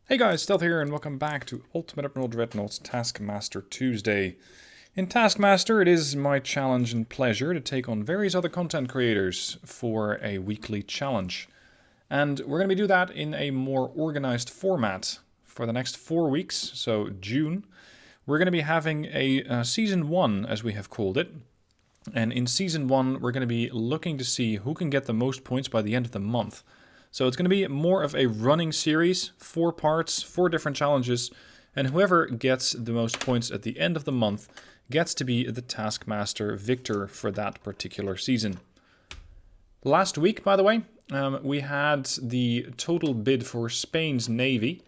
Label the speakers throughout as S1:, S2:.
S1: Hey guys, Stealth here, and welcome back to Ultimate Admiral Dreadnoughts Taskmaster Tuesday. In Taskmaster, it is my challenge and pleasure to take on various other content creators for a weekly challenge. And we're going to do that in a more organized format for the next 4 weeks, so June. We're going to be having a Season 1, as we have called it. And in Season 1, we're going to be looking to see who can get the most points by the end of the month. So it's going to be more of a running series, 4 parts, 4 different challenges, and whoever gets the most points at the end of the month gets to be the Taskmaster victor for that particular season. Last week, by the way, we had the total bid for Spain's Navy,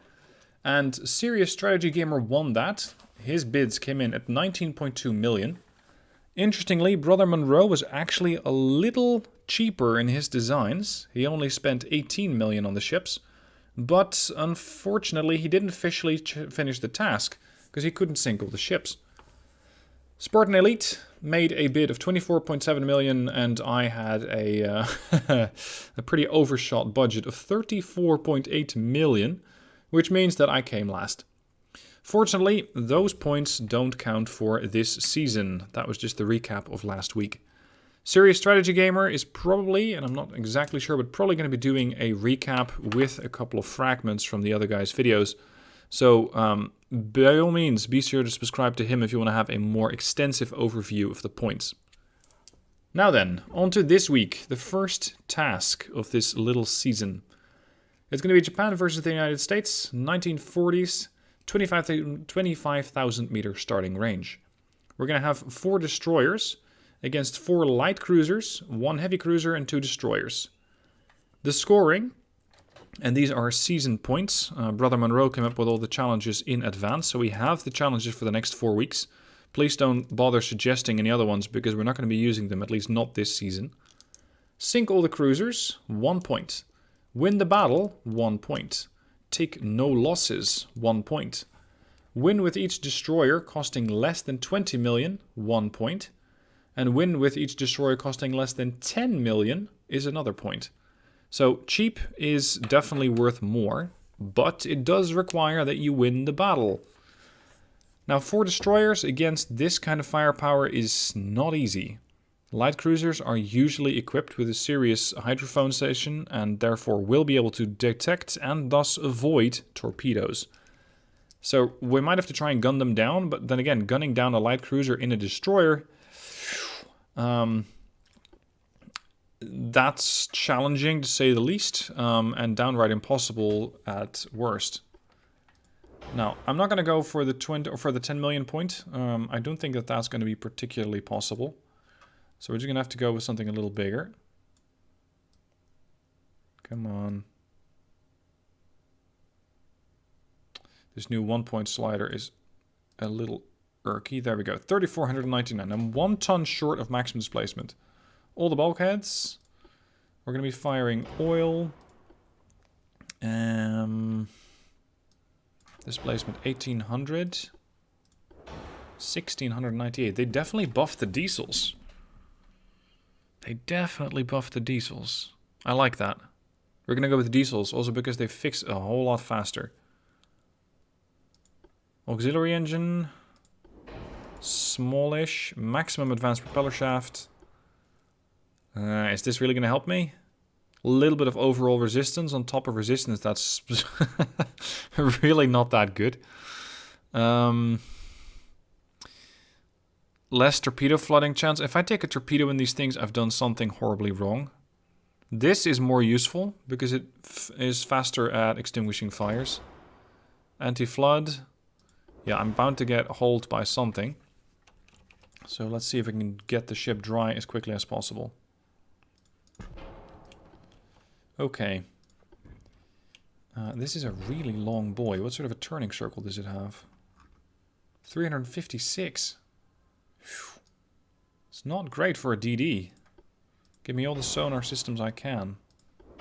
S1: and Serious Strategy Gamer won that. His bids came in at 19.2 million. Interestingly, Brother Monroe was actually a little cheaper in his designs. He only spent 18 million on the ships, but unfortunately he didn't officially finish the task because he couldn't sink all the ships. Spartan Elite made a bid of 24.7 million, and I had a a pretty overshot budget of 34.8 million, which means that I came last. Fortunately, those points don't count for this season. That was just the recap of last week. Serious Strategy Gamer is probably, and I'm not exactly sure, but probably going to be doing a recap with a couple of fragments from the other guys' videos. So, by all means, be sure to subscribe to him if you want to have a more extensive overview of the points. Now then, on to this week, the first task of this little season. It's going to be Japan versus the United States, 1940s, 25,000 meter starting range. We're going to have 4 destroyers against 4 light cruisers, 1 heavy cruiser, and 2 destroyers. The scoring, and these are season points. Brother Monroe came up with all the challenges in advance, so we have the challenges for the next 4 weeks. Please don't bother suggesting any other ones because we're not going to be using them, at least not this season. Sink all the cruisers, 1 point. Win the battle, 1 point. Take no losses, 1 point. Win with each destroyer costing less than 20 million, 1 point. And win with each destroyer costing less than 10 million is another point. So cheap is definitely worth more, but it does require that you win the battle. Now 4 destroyers against this kind of firepower is not easy. Light cruisers are usually equipped with a serious hydrophone station and therefore will be able to detect and thus avoid torpedoes. So we might have to try and gun them down, but then again, gunning down a light cruiser in a destroyer, that's challenging to say the least, and downright impossible at worst. Now, I'm not going to go for the 10 million point. I don't think that that's going to be particularly possible. So we're just going to have to go with something a little bigger. Come on. This new 1 point slider is a little irky. There we go. 3,499. I'm 1 ton short of maximum displacement. All the bulkheads. We're going to be firing oil. Displacement 1,800. 1,698. They definitely buffed the diesels. They definitely buffed the diesels. I like that. We're going to go with diesels also because they fix a whole lot faster. Auxiliary engine. Smallish. Maximum advanced propeller shaft. Is this really going to help me? A little bit of overall resistance on top of resistance. That's really not that good. Less torpedo flooding chance. If I take a torpedo in these things, I've done something horribly wrong. This is more useful because it is faster at extinguishing fires. Anti-flood. Yeah, I'm bound to get hauled by something. So let's see if we can get the ship dry as quickly as possible. Okay. This is a really long buoy. What sort of a turning circle does it have? 356. Whew. It's not great for a DD. Give me all the sonar systems I can.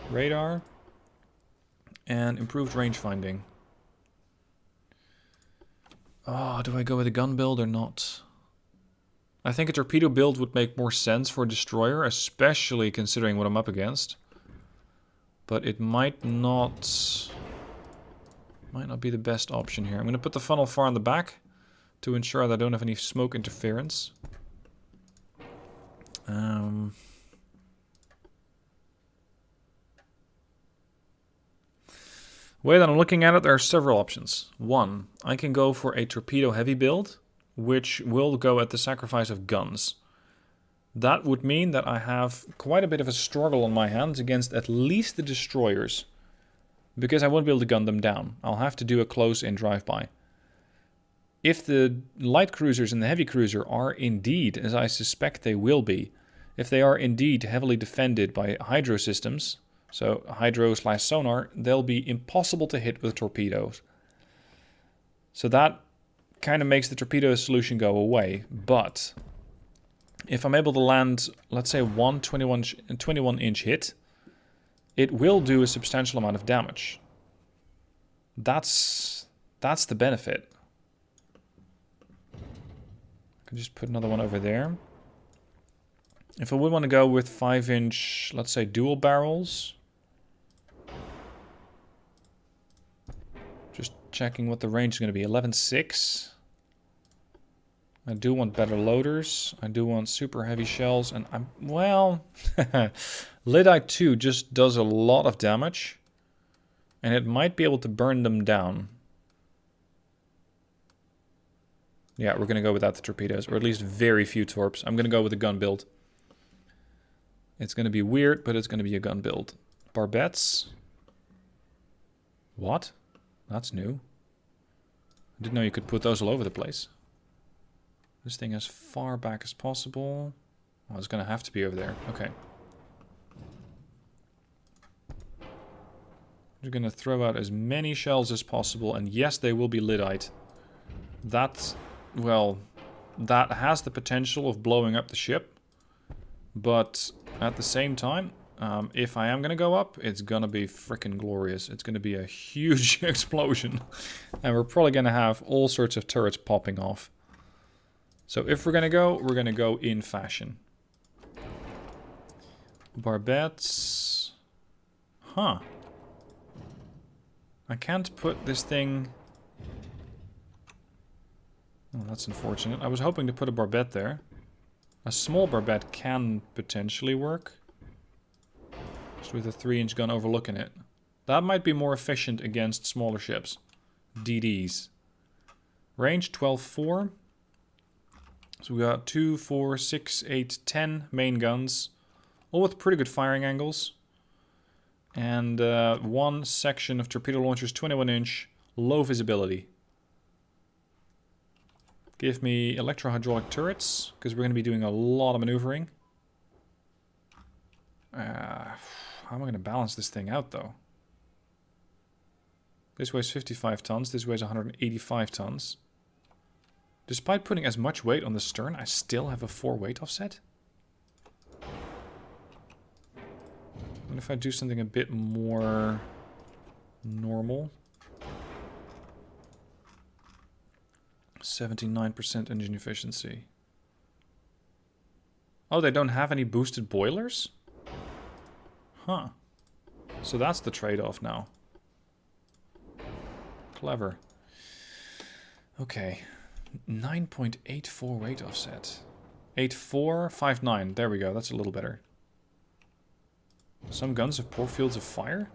S1: Radar. And improved range finding. Oh, do I go with a gun build or not? I think a torpedo build would make more sense for a destroyer, especially considering what I'm up against. But it might not Might not be the best option here. I'm going to put the funnel far in the back to ensure that I don't have any smoke interference. The way that I'm looking at it, there are several options. One, I can go for a torpedo heavy build, which will go at the sacrifice of guns. That would mean that I have quite a bit of a struggle on my hands against at least the destroyers, because I won't be able to gun them down. I'll have to do a close-in drive-by. If the light cruisers and the heavy cruiser are indeed, as I suspect they will be, if they are indeed heavily defended by hydro systems, so hydro/sonar, they'll be impossible to hit with torpedoes. So that kind of makes the torpedo solution go away. But if I'm able to land, let's say, one 21-inch hit, it will do a substantial amount of damage. That's the benefit. I can just put another one over there. If I would want to go with 5-inch, let's say, dual barrels. Just checking what the range is going to be. 11.6. I do want better loaders. I do want super heavy shells. And I'm, well, Lyddite 2 just does a lot of damage. And it might be able to burn them down. Yeah, we're going to go without the torpedoes. Or at least very few torps. I'm going to go with a gun build. It's going to be weird, but it's going to be a gun build. Barbettes. What? That's new. I didn't know you could put those all over the place. This thing as far back as possible. Oh, it's going to have to be over there. Okay. We're going to throw out as many shells as possible. And yes, they will be Lyddite. That, well, that has the potential of blowing up the ship. But at the same time, if I am going to go up, it's going to be freaking glorious. It's going to be a huge explosion. And we're probably going to have all sorts of turrets popping off. So if we're going to go in fashion. Barbettes. Huh. I can't put this thing... Oh, that's unfortunate. I was hoping to put a barbette there. A small barbette can potentially work. Just with a 3-inch gun overlooking it. That might be more efficient against smaller ships. DDs. Range 12.4. So we got 2, 4, 6, 8, 10 main guns. All with pretty good firing angles. And one section of torpedo launchers, 21-inch, low visibility. Give me electro-hydraulic turrets, because we're going to be doing a lot of maneuvering. How am I going to balance this thing out, though? This weighs 55 tons, this weighs 185 tons. Despite putting as much weight on the stern, I still have a 4 weight offset? What if I do something a bit more normal? 79% engine efficiency. Oh, they don't have any boosted boilers? Huh. So that's the trade-off now. Clever. Okay. 9.84 weight offset. 8459. There we go. That's a little better. Some guns have poor fields of fire?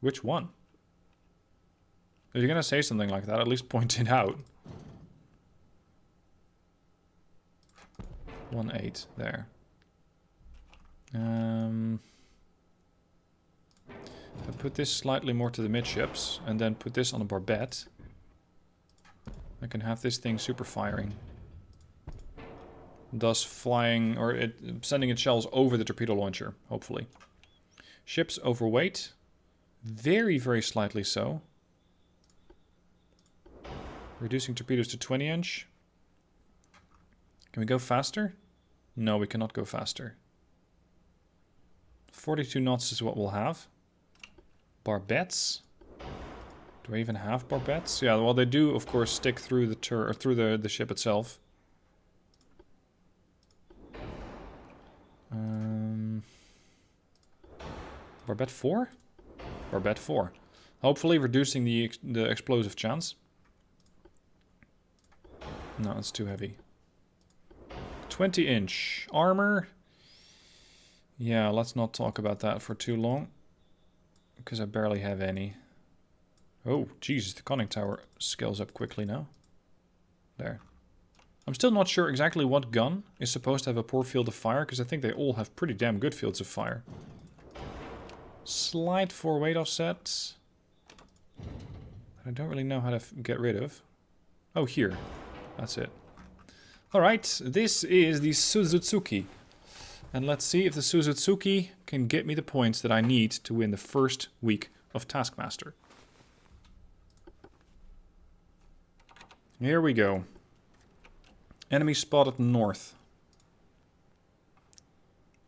S1: Which one? If you're going to say something like that, at least point it out. 1.8 there. I put this slightly more to the midships and then put this on a barbette. I can have this thing super firing. Thus flying, or sending its shells over the torpedo launcher, hopefully. Ships overweight. Very, very slightly so. Reducing torpedoes to 20-inch. Can we go faster? No, we cannot go faster. 42 knots is what we'll have. Barbettes. Do I even have barbettes? Yeah, well, they do, of course, stick through the ship itself. Barbette 4? Or bet 4. Hopefully reducing the explosive chance. No, it's too heavy. 20-inch armor. Yeah, let's not talk about that for too long. Because I barely have any. Oh, Jesus, the conning tower scales up quickly now. There. I'm still not sure exactly what gun is supposed to have a poor field of fire, because I think they all have pretty damn good fields of fire. Slight 4 weight offset. I don't really know how to get rid of. Oh, here. That's it. Alright, this is the Suzuki. And let's see if the Suzuki can get me the points that I need to win the first week of Taskmaster. Here we go. Enemy spotted north.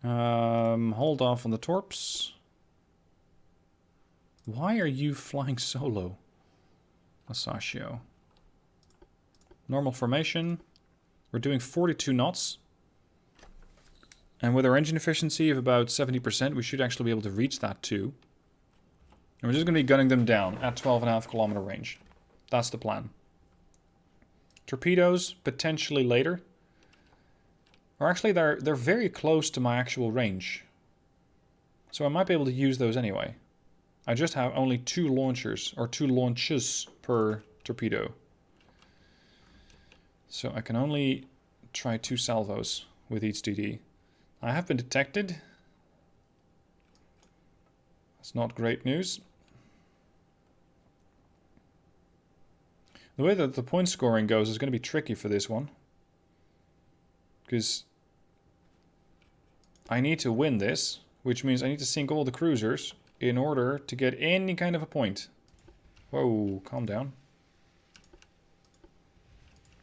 S1: Hold off on the torps. Why are you flying solo, Asashio? Normal formation. We're doing 42 knots. And with our engine efficiency of about 70%, we should actually be able to reach that too. And we're just going to be gunning them down at 12.5 kilometer range. That's the plan. Torpedoes, potentially later. Or actually, they're very close to my actual range. So I might be able to use those anyway. I just have only 2 launchers, or 2 launches per torpedo. So I can only try 2 salvos with each DD. I have been detected. That's not great news. The way that the point scoring goes is going to be tricky for this one. Because I need to win this, which means I need to sink all the cruisers in order to get any kind of a point. Whoa, calm down.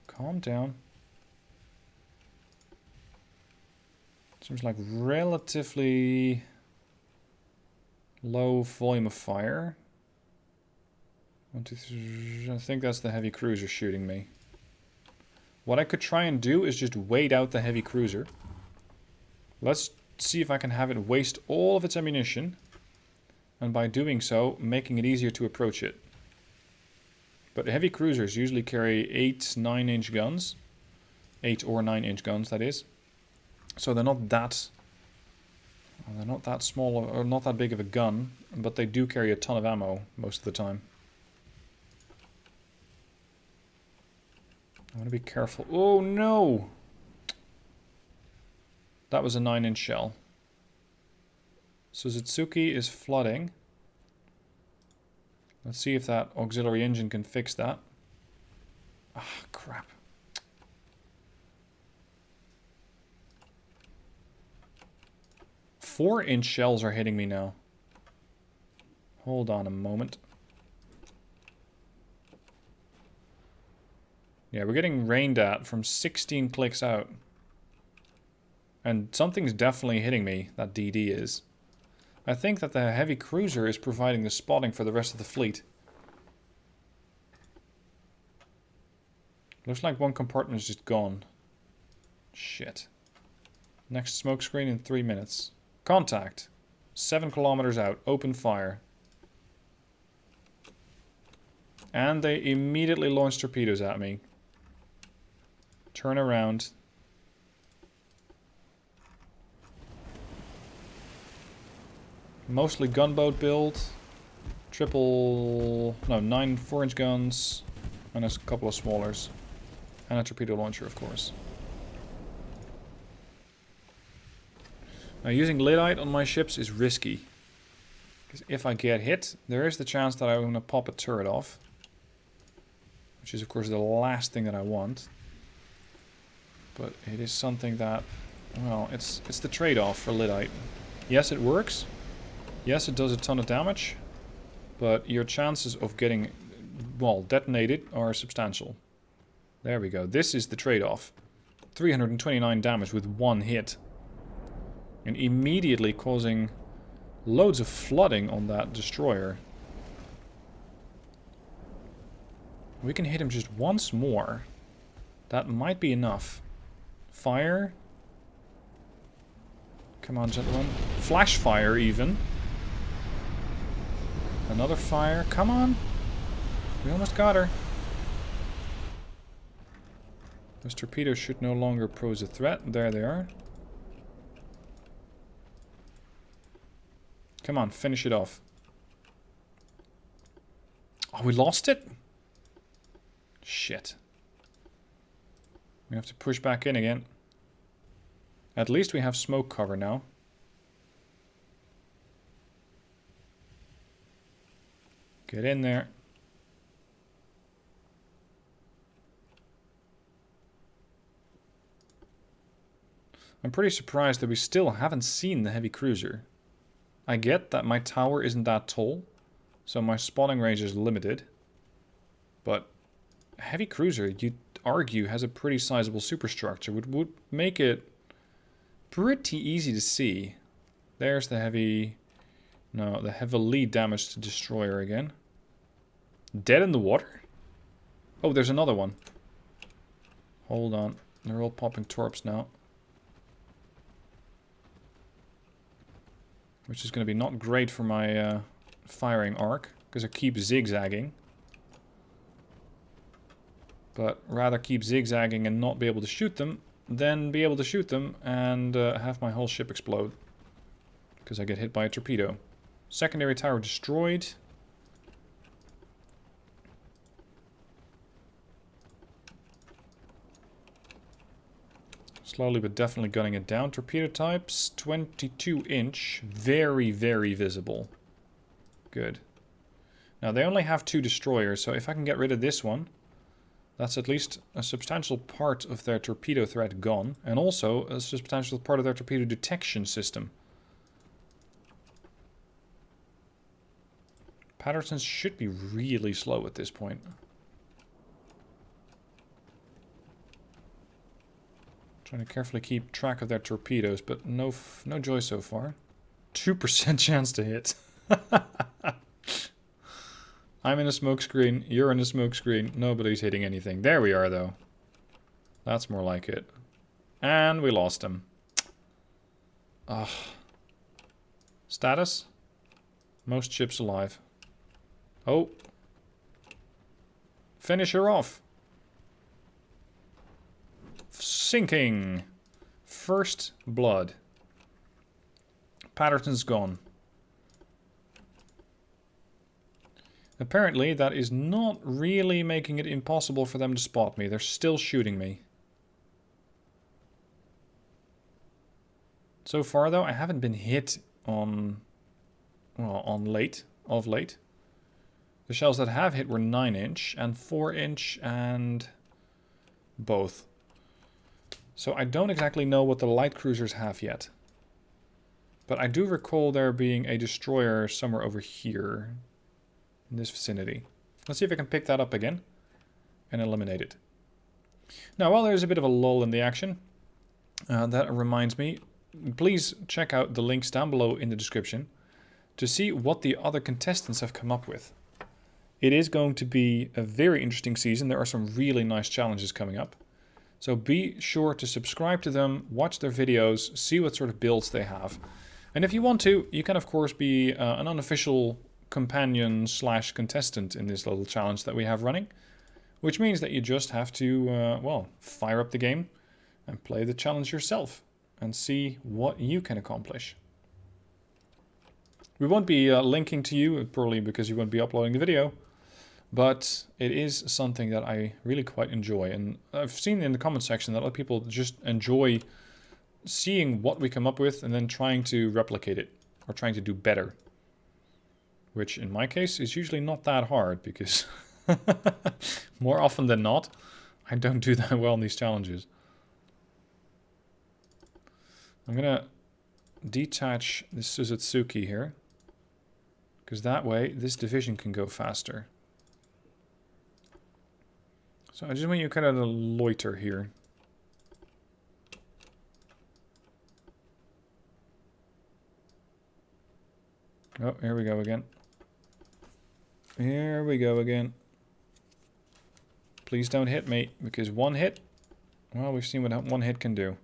S1: Calm down. Seems like relatively low volume of fire. 1, 2, 3, I think that's the heavy cruiser shooting me. What I could try and do is just wait out the heavy cruiser. Let's see if I can have it waste all of its ammunition. And by doing so, making it easier to approach it. But heavy cruisers usually carry 8, 9-inch guns. 8 or 9-inch guns, that is. So they're not that small or not that big of a gun, but they do carry a ton of ammo most of the time. I want to be careful. Oh no! That was a 9-inch shell. Suzuki is flooding. Let's see if that auxiliary engine can fix that. Ah, crap. Four-inch shells are hitting me now. Hold on a moment. Yeah, we're getting rained at from 16 clicks out. And something's definitely hitting me, that DD is. I think that the heavy cruiser is providing the spotting for the rest of the fleet. Looks like one compartment is just gone. Shit. Next smoke screen in 3 minutes. Contact. 7 kilometers out. Open fire. And they immediately launch torpedoes at me. Turn around. Mostly gunboat build. 9 4-inch guns. And a couple of smallers. And a torpedo launcher, of course. Now, using lyddite on my ships is risky. Because if I get hit, there is the chance that I'm going to pop a turret off. Which is, of course, the last thing that I want. But it is something that, well, it's the trade-off for lyddite. Yes, it works. Yes, it does a ton of damage. But your chances of getting, well, detonated are substantial. There we go. This is the trade-off. 329 damage with 1 hit. And immediately causing loads of flooding on that destroyer. We can hit him just once more. That might be enough. Fire. Come on, gentlemen. Flash fire, even. Another fire. Come on. We almost got her. Those torpedoes should no longer pose a threat. There they are. Come on, finish it off. Oh, we lost it? Shit. We have to push back in again. At least we have smoke cover now. Get in there. I'm pretty surprised that we still haven't seen the heavy cruiser. I get that my tower isn't that tall, so my spotting range is limited. But a heavy cruiser, you'd argue, has a pretty sizable superstructure, which would make it pretty easy to see. There's the heavy... No, the heavily damaged destroyer again. Dead in the water? Oh, there's another one. Hold on. They're all popping torps now. Which is going to be not great for my firing arc, because I keep zigzagging. But rather keep zigzagging and not be able to shoot them, than be able to shoot them and have my whole ship explode. Because I get hit by a torpedo. Secondary tower destroyed. Slowly but definitely gunning it down. Torpedo types, 22 inch. Very, very visible. Good. Now they only have 2 destroyers, so if I can get rid of this one, that's at least a substantial part of their torpedo threat gone. And also a substantial part of their torpedo detection system. Patterson's should be really slow at this point. Trying to carefully keep track of their torpedoes, but no joy so far. 2% chance to hit. I'm in a smoke screen, you're in a smoke screen, nobody's hitting anything. There we are though. That's more like it. And we lost him. Ugh. Status? Most ships alive. Oh. Finish her off. Sinking. First blood. Patterson's gone. Apparently that is not really making it impossible for them to spot me. They're still shooting me. So far though, I haven't been hit on... Well, of late. The shells that have hit were 9 inch and 4 inch and... both. So I don't exactly know what the light cruisers have yet. But I do recall there being a destroyer somewhere over here. In this vicinity. Let's see if I can pick that up again. And eliminate it. Now, while there's a bit of a lull in the action, that reminds me, please check out the links down below in the description to see what the other contestants have come up with. It is going to be a very interesting season. There are some really nice challenges coming up. So be sure to subscribe to them, watch their videos, see what sort of builds they have. And if you want to, you can of course be an unofficial companion / contestant in this little challenge that we have running. Which means that you just have to, well, fire up the game and play the challenge yourself. And see what you can accomplish. We won't be linking to you, probably because you won't be uploading the video. But it is something that I really quite enjoy. And I've seen in the comment section that a lot of people just enjoy seeing what we come up with and then trying to replicate it. Or trying to do better. Which in my case is usually not that hard because more often than not, I don't do that well in these challenges. I'm going to detach this Suzutsuki here. Because that way this division can go faster. So I just want you kind of to loiter here. Oh, here we go again. Here we go again. Please don't hit me, because one hit, well, we've seen what one hit can do.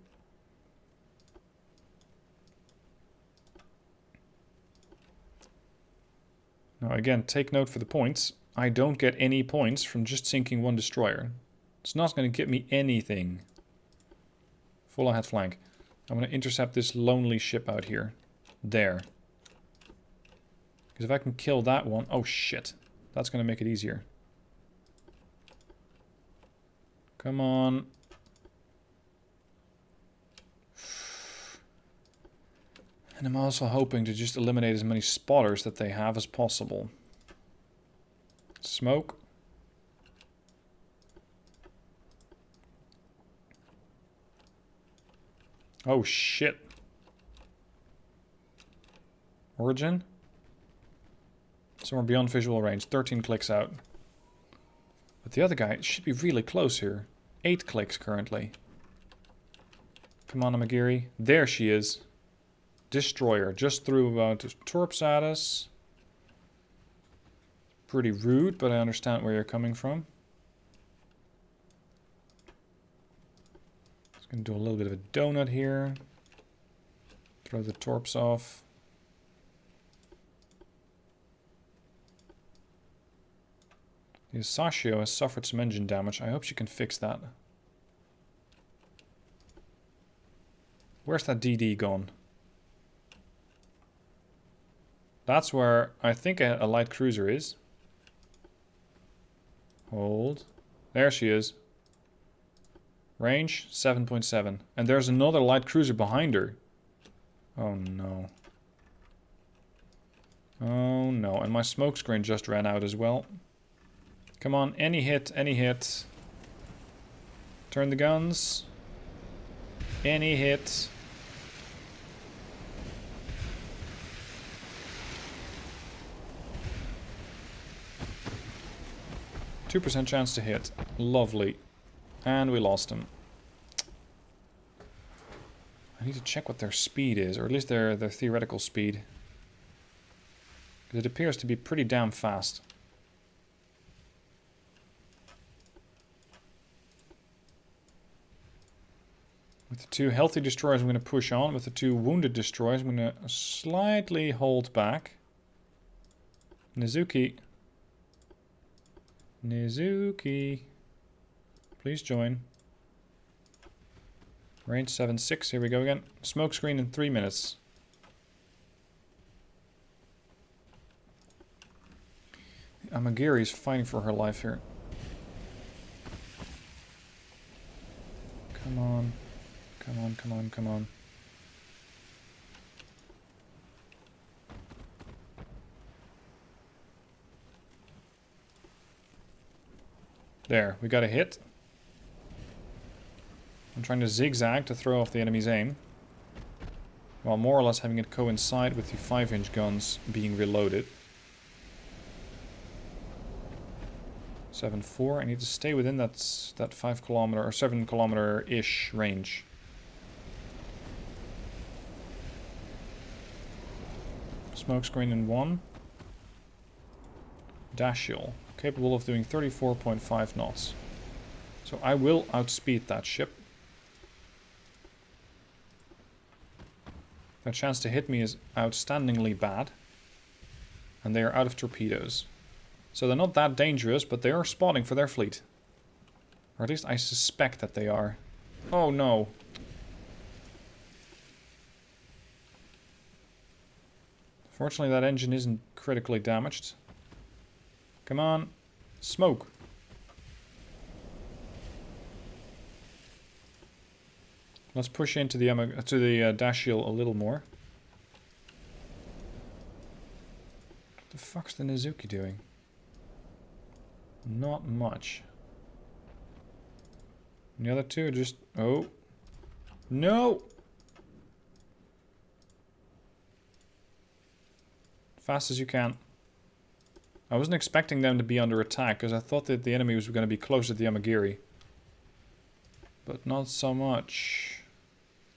S1: Now again, take note for the points. I don't get any points from just sinking one destroyer. It's not going to get me anything. Full ahead flank. I'm going to intercept this lonely ship out here. There. Because if I can kill that one... Oh shit. That's going to make it easier. Come on. And I'm also hoping to just eliminate as many spotters that they have as possible. Smoke. Oh shit. Origin? Somewhere beyond visual range. 13 clicks out. But the other guy should be really close here. 8 clicks currently. Come on, Amagiri. There she is. Destroyer. Just threw about torps at us. Pretty rude, but I understand where you're coming from. Just gonna do a little bit of a donut here. Throw the torps off. The Asashio has suffered some engine damage. I hope she can fix that. Where's that DD gone? That's where I think a light cruiser is. Hold. There she is. Range 7.7. And there's another light cruiser behind her. Oh no. Oh no. And my smokescreen just ran out as well. Come on, any hit, any hit. Turn the guns. Any hit. %2 chance to hit. Lovely. And we lost him. I need to check what their speed is, or at least their theoretical speed. Because it appears to be pretty damn fast. With the 2 healthy destroyers, I'm going to push on. With the 2 wounded destroyers, I'm going to slightly hold back. Nizuki. Nizuki. Please join. Range 7.6. Here we go again. Smokescreen in 3 minutes. Amagiri's fighting for her life here. Come on. Come on, come on, come on. There, we got a hit. I'm trying to zigzag to throw off the enemy's aim, while more or less having it coincide with the 5-inch guns being reloaded. 7.4, I need to stay within that 5 kilometer or 7 kilometer-ish range. Smokescreen in 1. Dashiel, capable of doing 34.5 knots. So I will outspeed that ship. Their chance to hit me is outstandingly bad. And they are out of torpedoes. So they're not that dangerous, but they are spotting for their fleet. Or at least I suspect that they are. Oh no. Fortunately that engine isn't critically damaged. Come on. Smoke. Let's push into the Dashiel a little more. What the fuck's the Nizuki doing? Not much. And the other two are just... Oh. No! Fast as you can. I wasn't expecting them to be under attack, because I thought that the enemy was going to be close to the Amagiri. But not so much.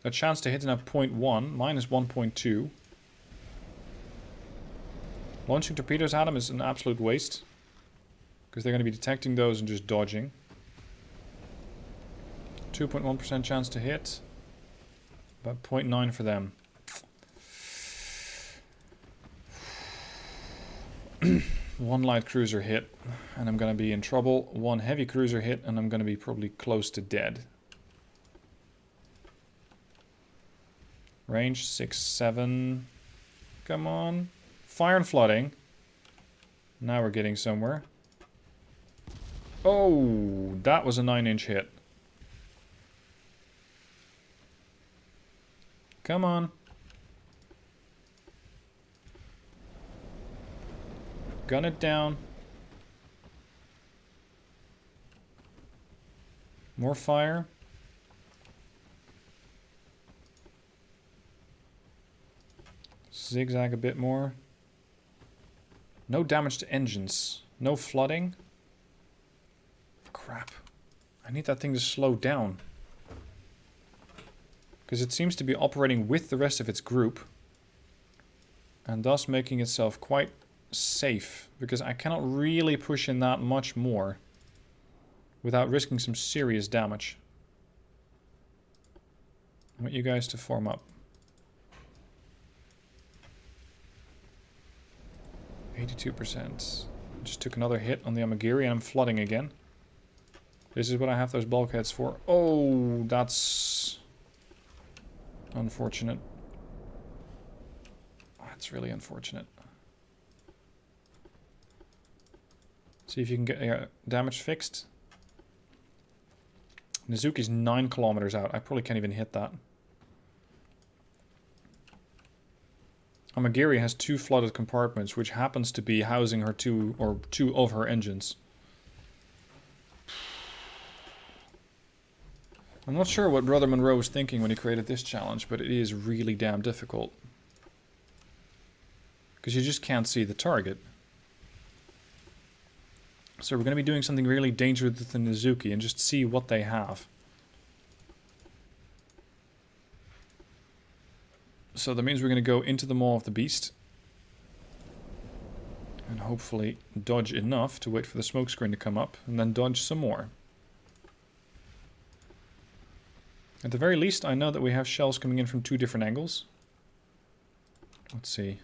S1: A chance to hit in at 0.1, mine is 1.2. Launching torpedoes at them is an absolute waste, because they're going to be detecting those and just dodging. 2.1% chance to hit. About 0.9 for them. One light cruiser hit, and I'm going to be in trouble. One heavy cruiser hit, and I'm going to be probably close to dead. Range 6, 7. Come on. Fire and flooding. Now we're getting somewhere. Oh, that was a 9-inch hit. Come on. Gun it down. More fire. Zigzag a bit more. No damage to engines. No flooding. Crap. I need that thing to slow down. Because it seems to be operating with the rest of its group. And thus making itself quite safe. Because I cannot really push in that much more without risking some serious damage. I want you guys to form up. 82%. Just took another hit on the Amagiri and I'm flooding again. This is what I have those bulkheads for. Oh, that's unfortunate. That's really unfortunate. See if you can get damage fixed. Nizuki's 9 kilometers out. I probably can't even hit that. Amagiri has 2 flooded compartments, which happens to be housing her two of her engines. I'm not sure what Brother Monroe was thinking when he created this challenge, but it is really damn difficult. Because you just can't see the target. So we're going to be doing something really dangerous with the Nizuki and just see what they have. So that means we're going to go into the Maw of the Beast. And hopefully dodge enough to wait for the smoke screen to come up. And then dodge some more. At the very least, I know that we have shells coming in from 2 different angles. Let's see.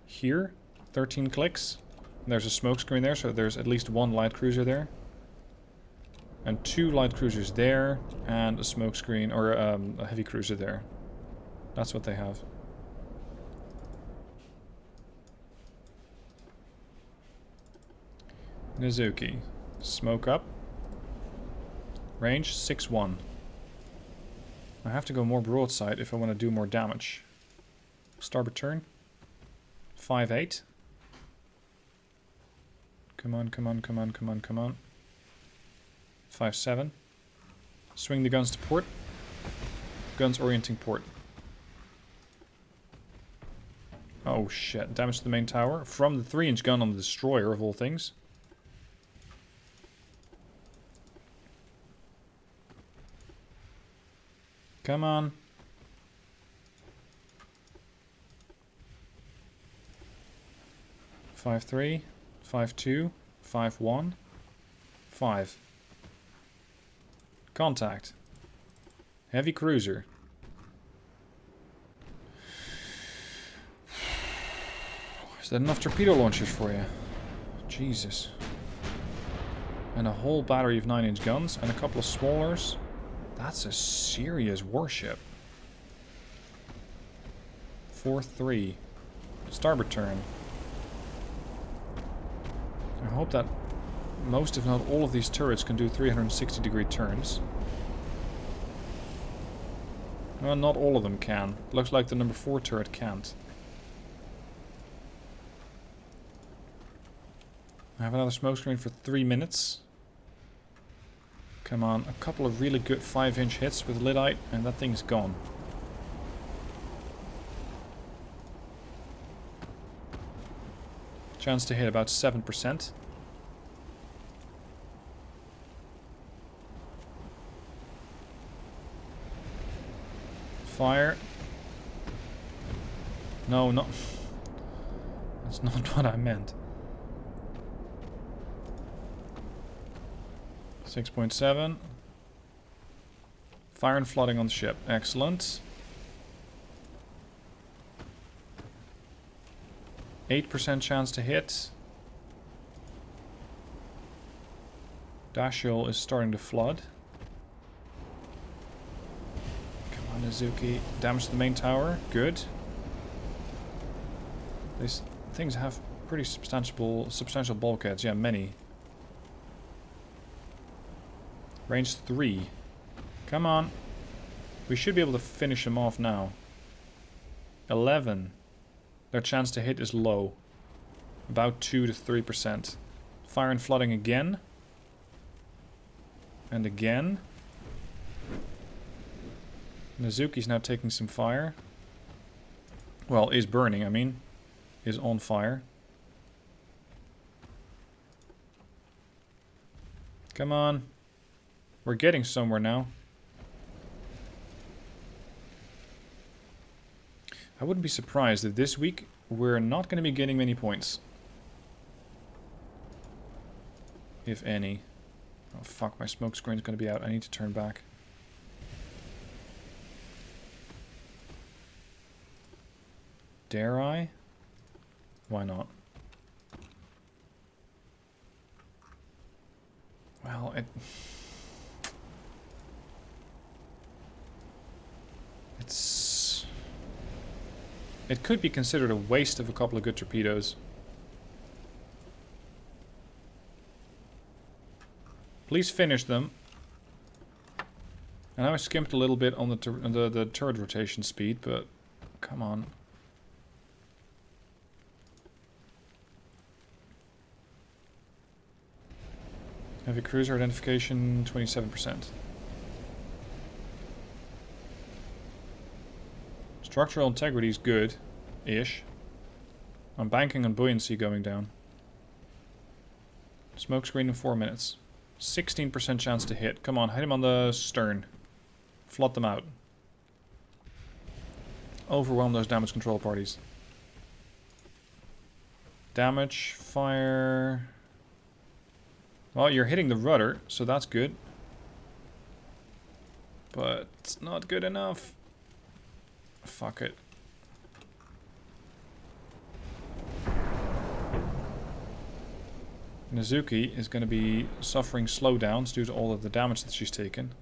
S1: Here, 13 clicks. And there's a smoke screen there, so there's at least 1 light cruiser there. And 2 light cruisers there. And a smoke screen, or a heavy cruiser there. That's what they have. Nizuki. Smoke up. Range 6-1. I have to go more broadside if I want to do more damage. Starboard turn. 5-8. Come on, come on, come on, come on, come on. 5-7. Swing the guns to port. Guns orienting port. Oh shit, damage to the main tower from the 3-inch gun on the destroyer of all things. Come on. 5-3, 5-2, 5-1, 5. Contact. Heavy cruiser. Is that enough torpedo launchers for you? Jesus. And a whole battery of 9-inch guns and a couple of smallers. That's a serious warship. 4-3. Starboard turn. I hope that most, if not all, of these turrets can do 360-degree turns. Well, not all of them can. Looks like the number 4 turret can't. I have another smoke screen for 3 minutes. Come on, a couple of really good 5-inch hits with Lyddite, and that thing's gone. Chance to hit about 7%. Fire. No, no. That's not what I meant. 6.7. Fire and flooding on the ship. Excellent. 8% chance to hit. Dashiell is starting to flood. Come on, Nizuki. Damage to the main tower. Good. These things have pretty substantial bulkheads. Yeah, many. Range 3. Come on. We should be able to finish them off now. 11. Their chance to hit is low. About 2 to 3%. Fire and flooding again. And again. Nizuki's now taking some fire. Well, is burning, I mean. Is on fire. Come on. We're getting somewhere now. I wouldn't be surprised if this week we're not going to be getting many points. If any. Oh fuck, my smoke screen's going to be out. I need to turn back. Dare I? Why not? Well, it could be considered a waste of a couple of good torpedoes. Please finish them. I know I skimped a little bit on the turret rotation speed, but come on. Heavy cruiser identification, 27%. Structural integrity is good-ish. I'm banking on buoyancy going down. Smoke screen in 4 minutes. 16% chance to hit. Come on, hit him on the stern. Flood them out. Overwhelm those damage control parties. Damage, fire... Well, you're hitting the rudder, so that's good. But it's not good enough. Fuck it. Nizuki is going to be suffering slowdowns due to all of the damage that she's taken.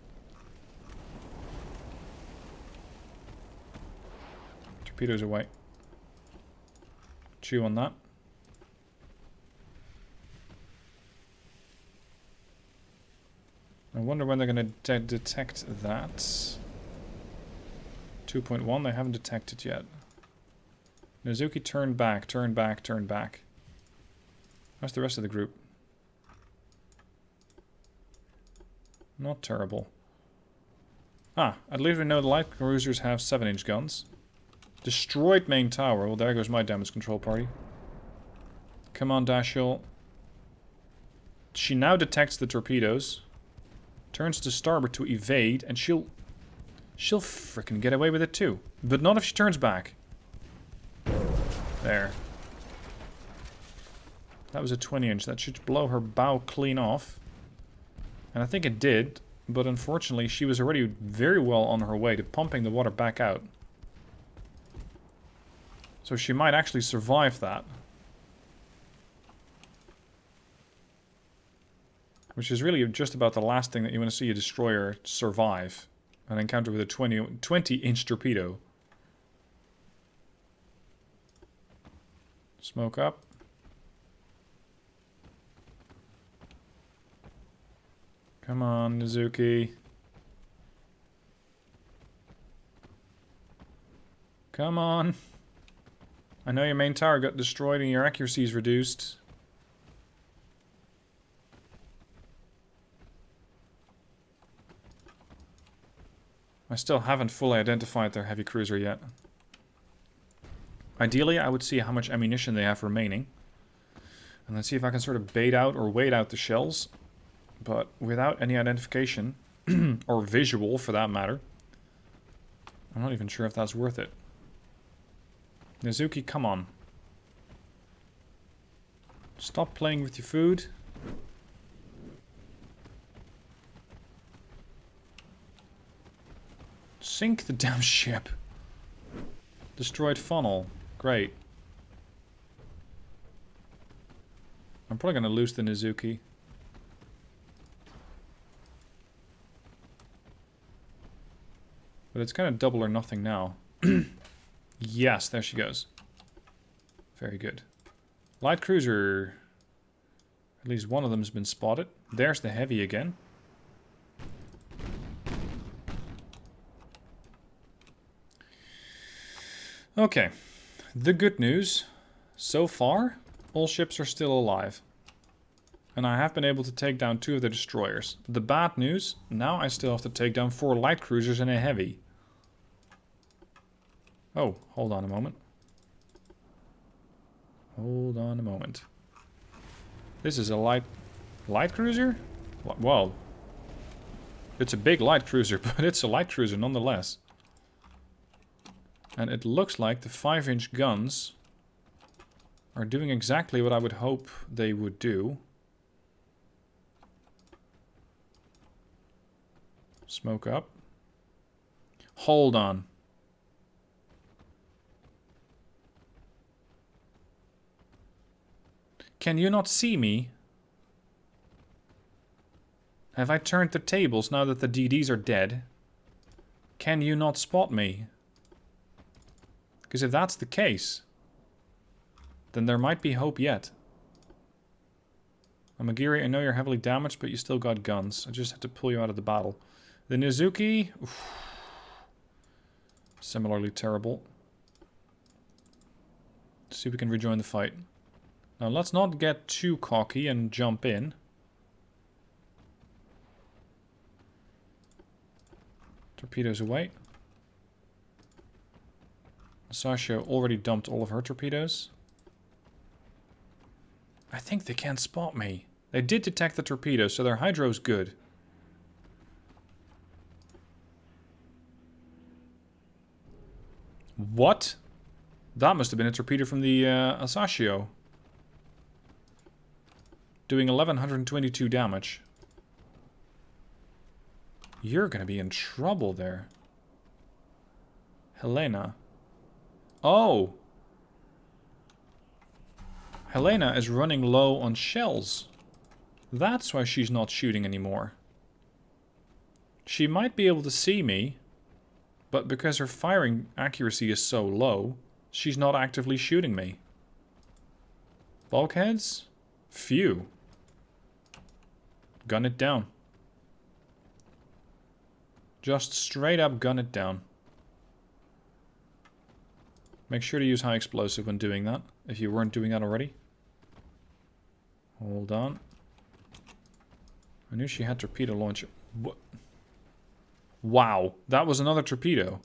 S1: Torpedoes away. Chew on that. I wonder when they're going to detect that. 2.1, they haven't detected yet. Nizuki, turn back, turn back, turn back. How's the rest of the group? Not terrible. Ah, at least we know the light cruisers have 7-inch guns. Destroyed main tower. Well, there goes my damage control party. Come on, Dashiell. She now detects the torpedoes. Turns to starboard to evade, and she'll frickin' get away with it too. But not if she turns back. There. That was a 20-inch. That should blow her bow clean off. And I think it did, but unfortunately she was already very well on her way to pumping the water back out. So she might actually survive that. Which is really just about the last thing that you want to see a destroyer survive. An encounter with a 20-inch torpedo. Smoke up. Come on, Nizuki. Come on. I know your main tower got destroyed and your accuracy is reduced. I still haven't fully identified their heavy cruiser yet. Ideally, I would see how much ammunition they have remaining. And then see if I can sort of bait out or wait out the shells. But without any identification, or visual for that matter, I'm not even sure if that's worth it. Nizuki, come on. Stop playing with your food. Sink the damn ship. Destroyed funnel. Great. I'm probably going to lose the Nizuki. But it's kind of double or nothing now. Yes, there she goes. Very good. Light cruiser. At least one of them has been spotted. There's the heavy again. Okay. The good news. So far, all ships are still alive. And I have been able to take down 2 of the destroyers. The bad news, now I still have to take down 4 light cruisers and a heavy. Oh, hold on a moment. Hold on a moment. This is a light cruiser? Well, it's a big light cruiser, but it's a light cruiser nonetheless. And it looks like the 5-inch guns are doing exactly what I would hope they would do. Smoke up. Hold on. Can you not see me? Have I turned the tables now that the DDs are dead? Can you not spot me? Because if that's the case, then there might be hope yet. Amagiri, I know you're heavily damaged, but you still got guns. I just had to pull you out of the battle. The Nizuki, oof, similarly terrible. Let's see if we can rejoin the fight. Now let's not get too cocky and jump in. Torpedoes away. Sasha already dumped all of her torpedoes. I think they can't spot me. They did detect the torpedoes, so their hydro's good. What? That must have been a torpedo from the Asashio. Doing 1122 damage. You're gonna be in trouble there. Helena. Oh! Helena is running low on shells. That's why she's not shooting anymore. She might be able to see me, but because her firing accuracy is so low, she's not actively shooting me. Bulkheads? Phew. Gun it down. Just straight up gun it down. Make sure to use high explosive when doing that, if you weren't doing that already. Hold on. I knew she had torpedo launcher. What? Wow, that was another torpedo.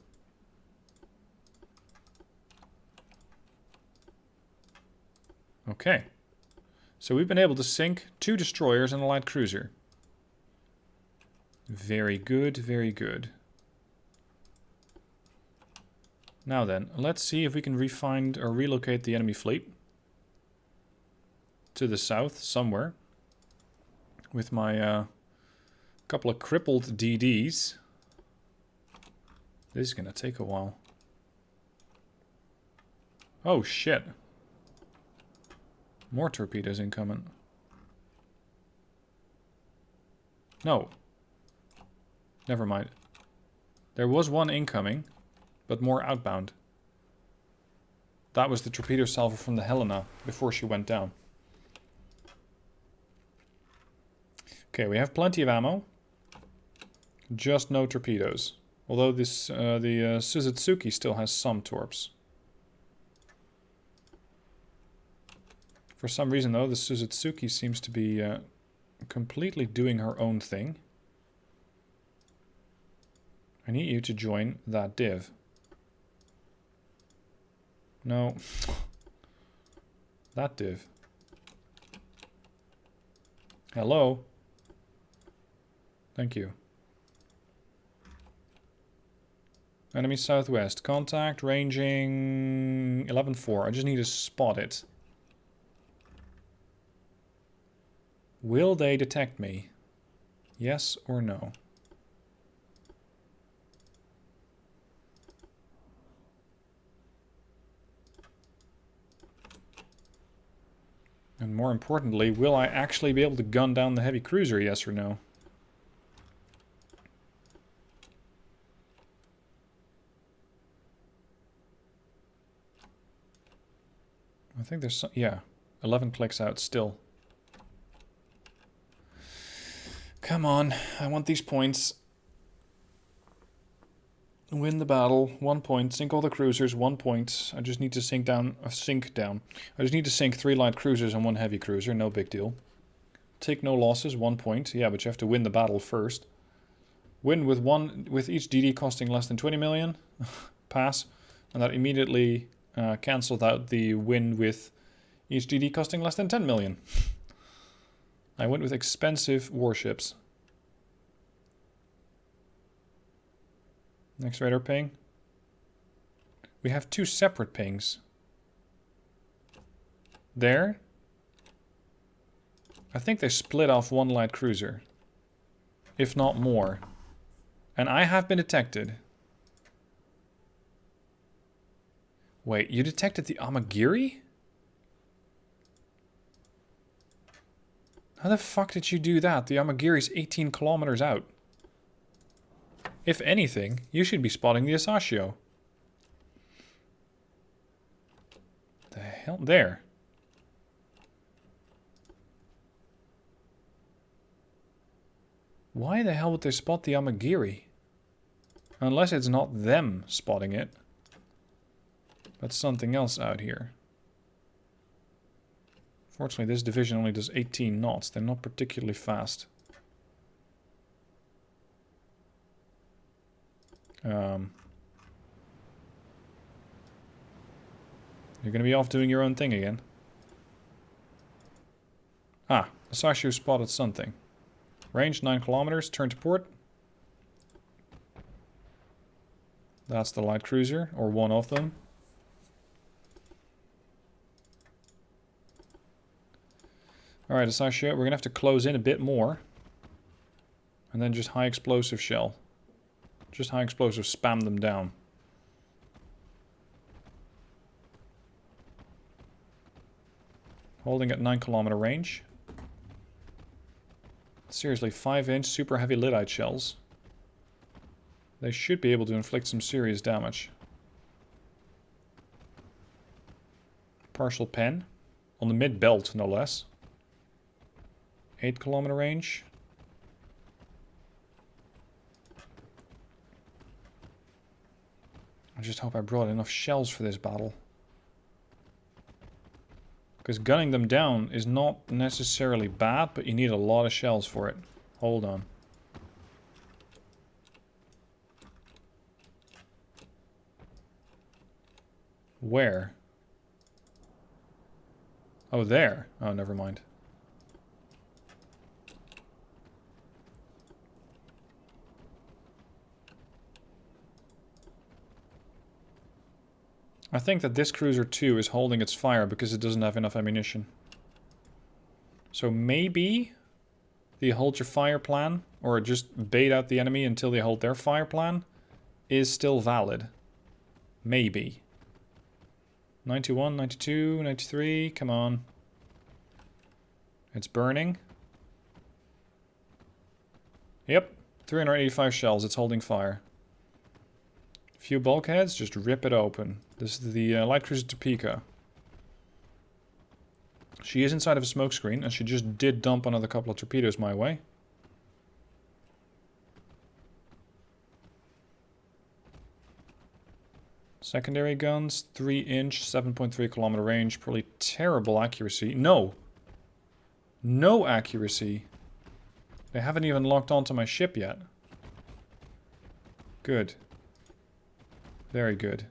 S1: Okay. So we've been able to sink 2 destroyers and a light cruiser. Very good, very good. Now then, let's see if we can refine or relocate the enemy fleet to the south somewhere with my couple of crippled DDs. This is gonna take a while. Oh shit. More torpedoes incoming. No. Never mind. There was one incoming, but more outbound. That was the torpedo salvo from the Helena before she went down. Okay, we have plenty of ammo. Just no torpedoes. Although this the Suzutsuki still has some torps. For some reason though, the Suzutsuki seems to be completely doing her own thing. I need you to join that div. No. That div. Hello? Thank you. Enemy southwest. Contact ranging 11-4. I just need to spot it. Will they detect me? Yes or no? And more importantly, will I actually be able to gun down the heavy cruiser, yes or no? think there's some, yeah, 11 clicks out still. Come on, I want these points. Win the battle, 1 point. Sink all the cruisers, 1 point. I just need to sink down. I just need to sink 3 light cruisers and 1 heavy cruiser, no big deal. Take no losses, 1 point. Yeah, but you have to win the battle first. Win with each DD costing less than 20 million. Pass. And that immediately cancelled out the win with each DD costing less than 10 million. I went with expensive warships. Next radar ping. We have 2 separate pings. There. I think they split off 1 light cruiser. If not more. And I have been detected. Wait, you detected the Amagiri? How the fuck did you do that? The Amagiri's 18 kilometers out. If anything, you should be spotting the Asashio. The hell? There. Why the hell would they spot the Amagiri? Unless it's not them spotting it. But something else out here. Fortunately, this division only does 18 knots. They're not particularly fast. You're going to be off doing your own thing again. Ah, Asashio spotted something. Range 9 kilometers, turn to port. That's the light cruiser, or one of them. Alright, Asashio, we're going to have to close in a bit more. And then just high explosive shell. Just high explosive, spam them down. Holding at 9 kilometer range. Seriously, 5-inch super heavy lyddite shells. They should be able to inflict some serious damage. Partial pen. On the mid-belt, no less. 8 kilometer range. I just hope I brought enough shells for this battle. Because gunning them down is not necessarily bad, but you need a lot of shells for it. Hold on. Where? Oh, there. Oh, never mind. I think that this cruiser too is holding its fire because it doesn't have enough ammunition. So maybe the hold your fire plan, or just bait out the enemy until they hold their fire plan, is still valid. Maybe. 91, 92, 93, come on. It's burning. Yep, 385 shells, it's holding fire. Few bulkheads, just rip it open. This is the light cruiser Topeka. She is inside of a smoke screen, and she just did dump another couple of torpedoes my way. Secondary guns, 3-inch, 7.3 kilometer range, probably terrible accuracy. No! No accuracy. They haven't even locked onto my ship yet. Good. Very good.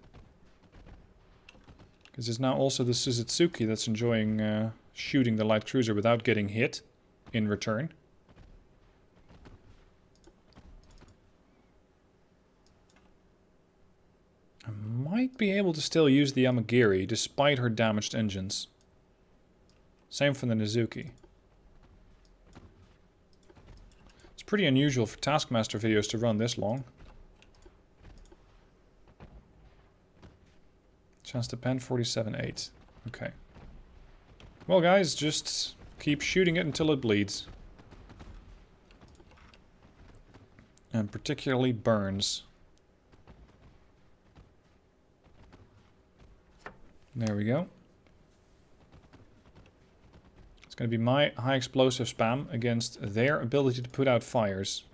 S1: Because it's now also the Suzuki that's enjoying shooting the light cruiser without getting hit in return. I might be able to still use the Amagiri despite her damaged engines. Same for the Nizuki. It's pretty unusual for Taskmaster videos to run this long. Chance to pen 47.8. Okay. Well, guys, just keep shooting it until it bleeds. And particularly burns. There we go. going to be my high explosive spam against their ability to put out fires.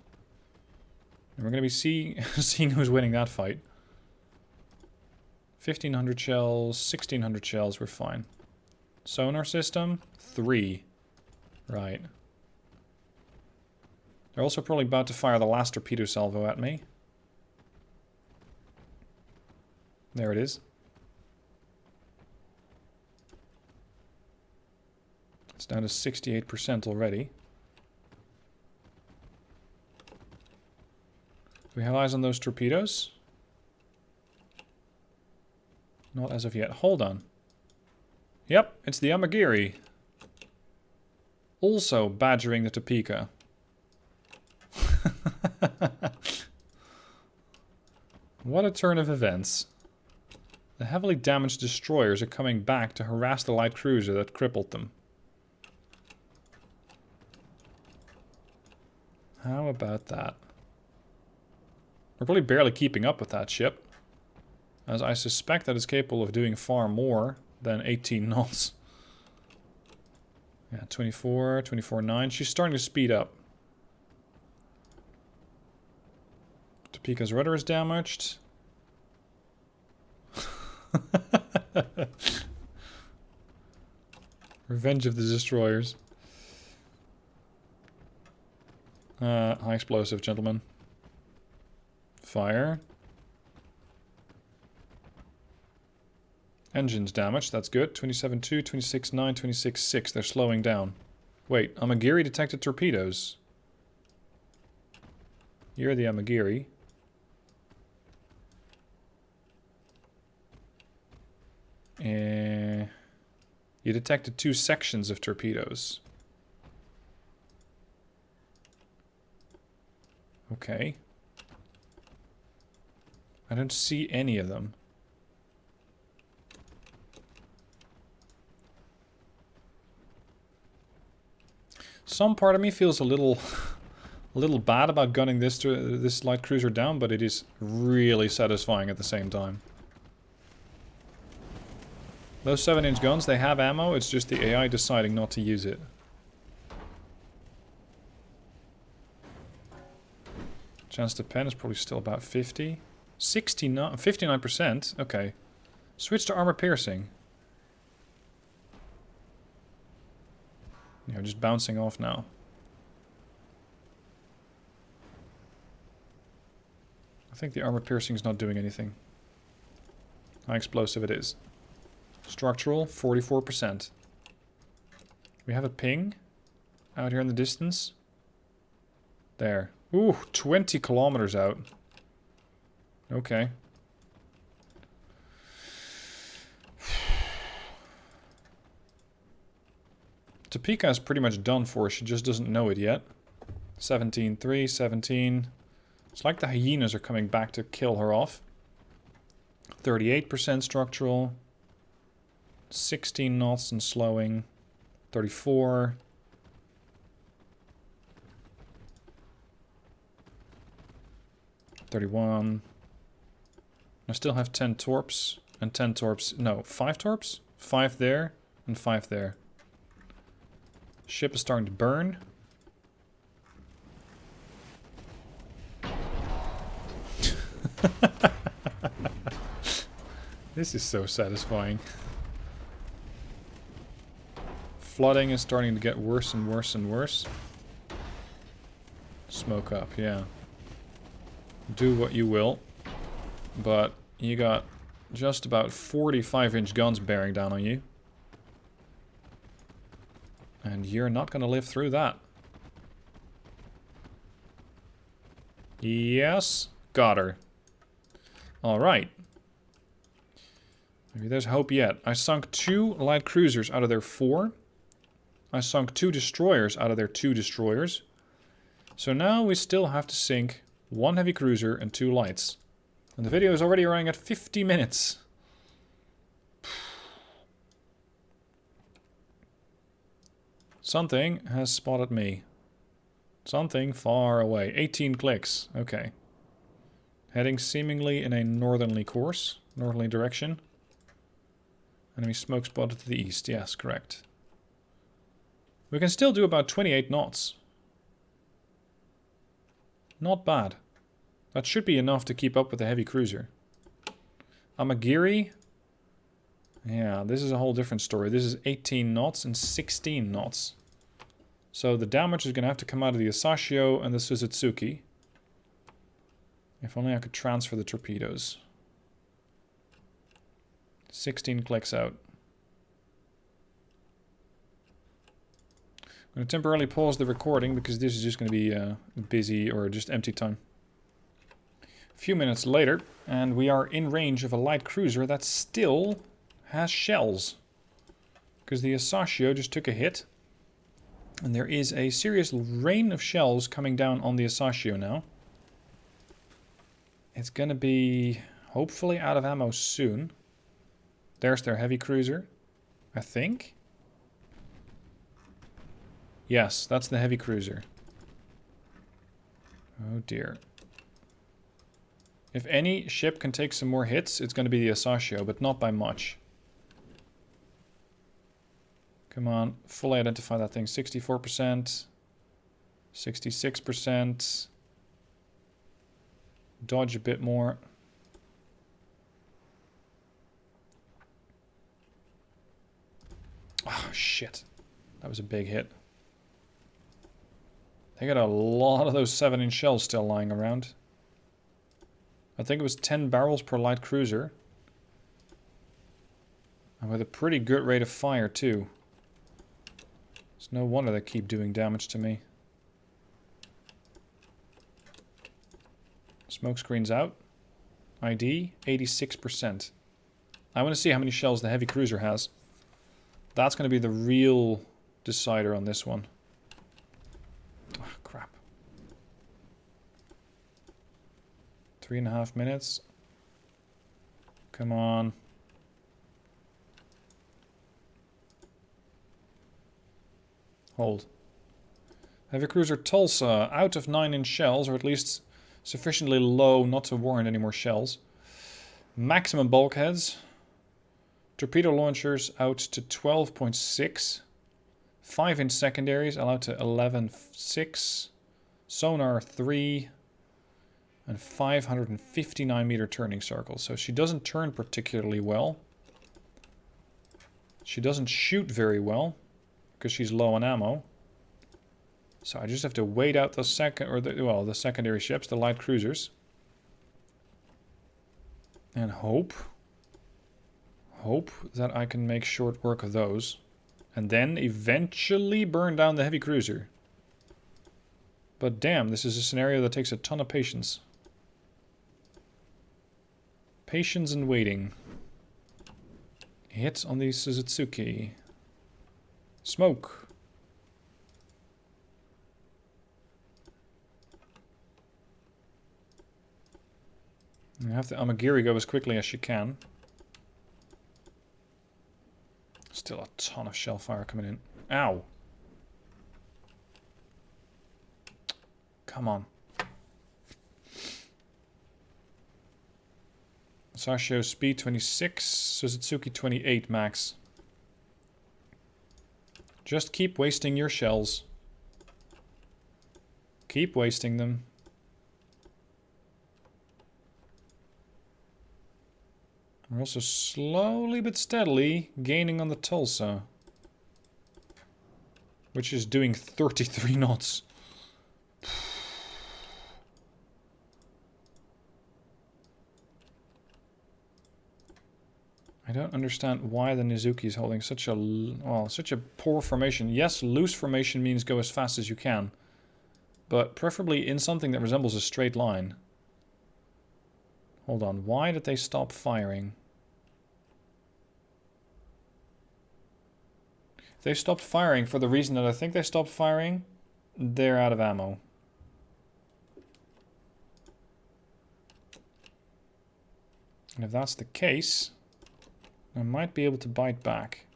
S1: And we're going to be seeing who's winning that fight. 1500 shells, 1600 shells, we're fine. Sonar system, 3. Right. They're also probably about to fire the last torpedo salvo at me. There it is. It's down to 68% already. Do we have eyes on those torpedoes? Not as of yet. Hold on. Yep, it's the Amagiri. Also badgering the Topeka. What a turn of events. The heavily damaged destroyers are coming back to harass the light cruiser that crippled them. How about that? We're probably barely keeping up with that ship, as I suspect that it's capable of doing far more than 18 knots. Yeah, 24, 24.9. She's starting to speed up. Topeka's rudder is damaged. Revenge of the destroyers. High explosive, gentlemen. Fire. Engines damaged, that's good. 27.2, 26.9, 26.6. They're slowing down. Wait, Amagiri detected torpedoes. You're the Amagiri. You detected 2 sections of torpedoes. Okay. I don't see any of them. Some part of me feels a little bad about gunning this light cruiser down, but it is really satisfying at the same time. Those 7-inch guns, they have ammo, it's just the AI deciding not to use it. Chance to pen is probably still about 50. 59%? Okay. Switch to armor piercing. Yeah, just bouncing off now. I think the armor piercing is not doing anything. High explosive it is. Structural, 44%. We have a ping out here in the distance. There. Ooh, 20 kilometers out. Okay. Topeka is pretty much done for. She just doesn't know it yet. 17.3, 17. It's like the hyenas are coming back to kill her off. 38% structural. 16 knots and slowing. 34. $31. I still have 10 torps and 10 torps. No, 5 torps? 5 there and 5 there. Ship is starting to burn. This is so satisfying. Flooding is starting to get worse and worse and worse. Smoke up, yeah. Do what you will. But you got just about 45-inch guns bearing down on you. And you're not going to live through that. Yes, got her. Alright. Maybe there's hope yet. I sunk 2 light cruisers out of their 4. I sunk 2 destroyers out of their 2 destroyers. So now we still have to sink 1 heavy cruiser and 2 lights. And the video is already running at 50 minutes. Something has spotted me. Something far away. 18 clicks. Okay. Heading seemingly in a northerly course. Northerly direction. Enemy smoke spotted to the east. Yes, correct. We can still do about 28 knots. Not bad. That should be enough to keep up with the heavy cruiser. Amagiri. Yeah, this is a whole different story. This is 18 knots and 16 knots. So the damage is going to have to come out of the Asashio and the Suzutsuki. If only I could transfer the torpedoes. 16 clicks out. I'm going to temporarily pause the recording because this is just going to be busy or just empty time. A few minutes later, and we are in range of a light cruiser that still has shells. Because the Asashio just took a hit. And there is a serious rain of shells coming down on the Asashio now. It's going to be hopefully out of ammo soon. There's their heavy cruiser, I think. Yes, that's the heavy cruiser. Oh dear. If any ship can take some more hits, it's going to be the Asashio, but not by much. Come on, fully identify that thing. 64%. 66%. Dodge a bit more. Oh, shit. That was a big hit. They got a lot of those 7-inch shells still lying around. I think it was 10 barrels per light cruiser. And with a pretty good rate of fire, too. It's no wonder they keep doing damage to me. Smoke screen's out. ID, 86%. I want to see how many shells the heavy cruiser has. That's going to be the real decider on this one. Oh, crap. 3.5 minutes. Come on. Hold. Heavy cruiser Tulsa, out of 9-inch shells, or at least sufficiently low not to warrant any more shells. Maximum bulkheads. Torpedo launchers out to 12.6. 5-inch secondaries allowed to 11.6. Sonar 3. And 559 meter turning circles. So she doesn't turn particularly well. She doesn't shoot very well because she's low on ammo. So I just have to wait out the the secondary ships, the light cruisers. And hope that I can make short work of those. And then eventually burn down the heavy cruiser. But damn, this is a scenario that takes a ton of patience. Patience and waiting. Hit on the Suzutsuki. Smoke. You have the Amagiri go as quickly as she can. Still a ton of shell fire coming in. Ow. Come on. Asashio speed 26, Suzutsuki 28 max. Just keep wasting your shells. Keep wasting them. We're also slowly but steadily gaining on the Tulsa, which is doing 33 knots. I don't understand why the Nizuki is holding such a poor formation. Yes, loose formation means go as fast as you can, but preferably in something that resembles a straight line. Hold on, why did they stop firing? They stopped firing for the reason that I think they stopped firing. They're out of ammo. And if that's the case, I might be able to bite back.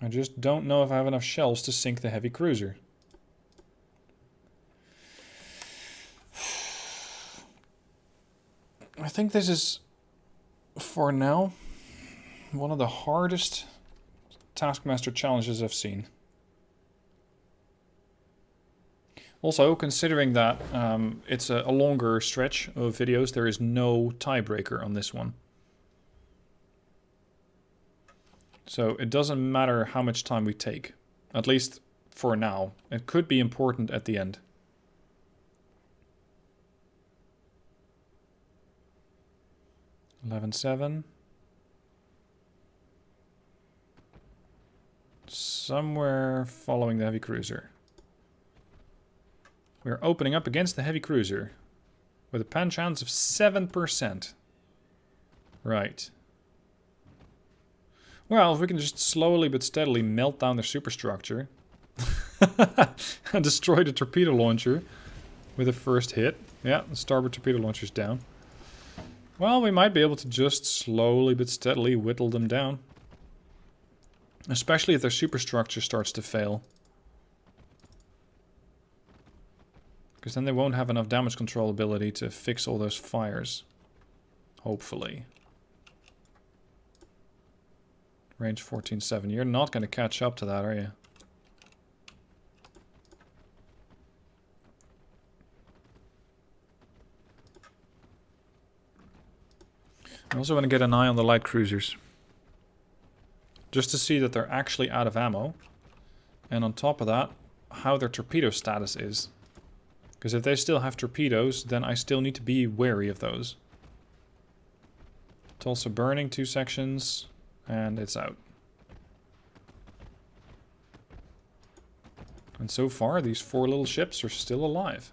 S1: I just don't know if I have enough shells to sink the heavy cruiser. I think this is for now, one of the hardest Taskmaster challenges I've seen. Also, considering that it's a longer stretch of videos, there is no tiebreaker on this one. So it doesn't matter how much time we take, at least for now. It could be important at the end. $11.7. Somewhere following the heavy cruiser. We're opening up against the heavy cruiser with a pan chance of 7%. Right. Well, if we can just slowly but steadily melt down their superstructure and destroy the torpedo launcher with the first hit. Yeah, the starboard torpedo launcher's down. Well, we might be able to just slowly but steadily whittle them down. Especially if their superstructure starts to fail. Because then they won't have enough damage control ability to fix all those fires. Hopefully. Range 14.7. You're not going to catch up to that, are you? I also want to get an eye on the light cruisers. Just to see that they're actually out of ammo. And on top of that, how their torpedo status is. Because if they still have torpedoes, then I still need to be wary of those. It's also burning 2 sections, and it's out. And so far, these 4 little ships are still alive.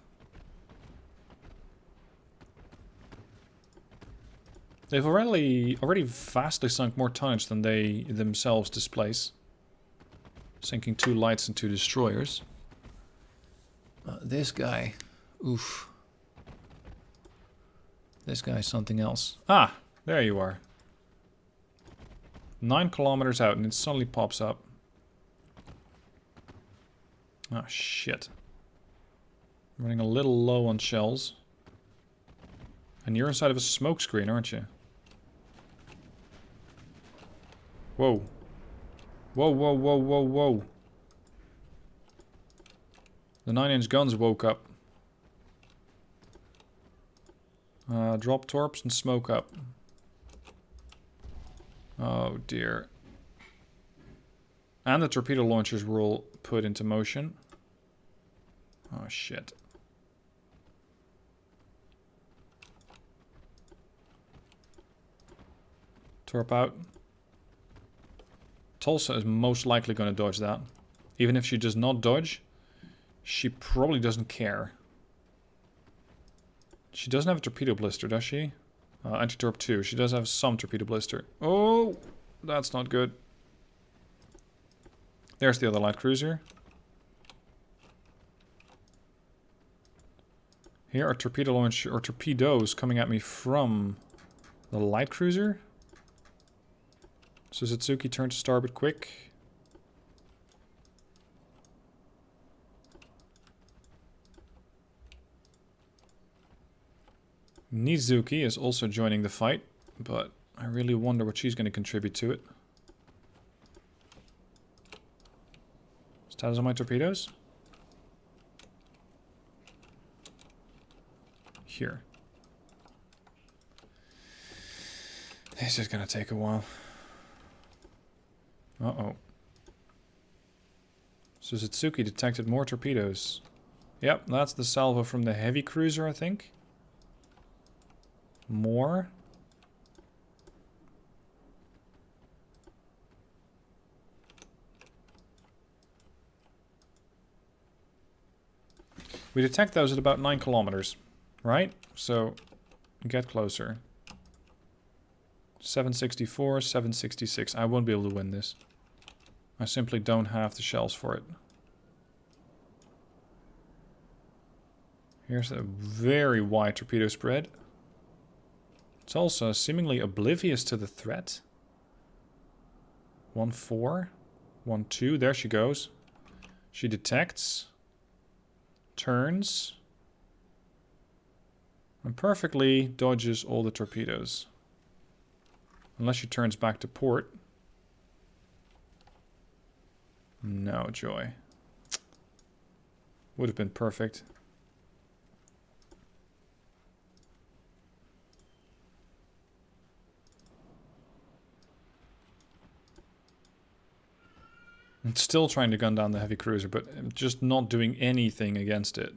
S1: They've already vastly sunk more tonnage than they themselves displace. Sinking 2 lights and 2 destroyers. This guy. Oof. This guy's something else. Ah, there you are. 9 kilometers out and it suddenly pops up. Oh, shit. I'm running a little low on shells. And you're inside of a smoke screen, aren't you? Whoa. Whoa, whoa, whoa, whoa, whoa. The 9-inch guns woke up. Drop torps and smoke up. Oh dear. And the torpedo launchers were all put into motion. Oh shit. Torp out. Tulsa is most likely going to dodge that. Even if she does not dodge, she probably doesn't care. She doesn't have a torpedo blister, does she? Anti-torp 2. She does have some torpedo blister. Oh, that's not good. There's the other light cruiser. Here are torpedo launch or torpedoes coming at me from the light cruiser. Suzuki, turn to starboard quick. Nizuki is also joining the fight, but I really wonder what she's going to contribute to it. Status on my torpedoes? Here. This is going to take a while. Uh-oh. Suzuki detected more torpedoes. Yep, that's the salvo from the heavy cruiser, I think. More. We detect those at about 9 kilometers, right? So, get closer. 764, 766. I won't be able to win this. I simply don't have the shells for it. Here's a very wide torpedo spread. It's also seemingly oblivious to the threat. 1-4. 1-2. There she goes. She detects. Turns. And perfectly dodges all the torpedoes. Unless she turns back to port. No, joy. Would have been perfect. I'm still trying to gun down the heavy cruiser, but I'm just not doing anything against it.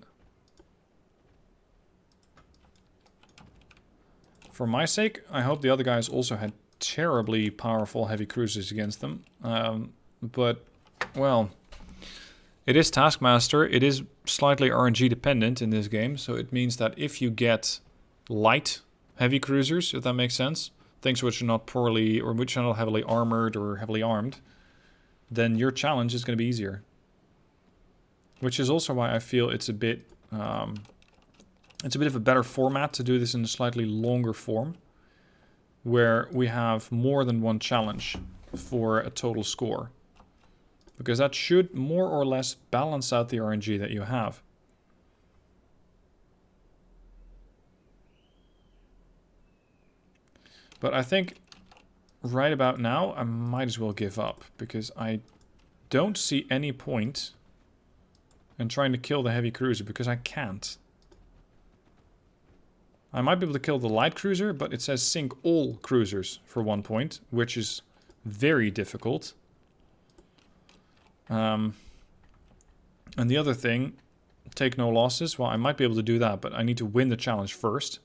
S1: For my sake, I hope the other guys also had terribly powerful heavy cruisers against them. But, well, it is Taskmaster. It is slightly RNG dependent in this game, so it means that if you get light heavy cruisers, if that makes sense, things which are not poorly, or which are not heavily armored or heavily armed, then your challenge is going to be easier. Which is also why I feel it's a bit of a better format to do this in a slightly longer form, where we have more than one challenge for a total score. Because that should more or less balance out the RNG that you have. But I think right about now, I might as well give up, because I don't see any point in trying to kill the heavy cruiser, because I can't. I might be able to kill the light cruiser, but it says sink all cruisers for 1 point, which is very difficult. And the other thing, take no losses. Well, I might be able to do that, but I need to win the challenge first,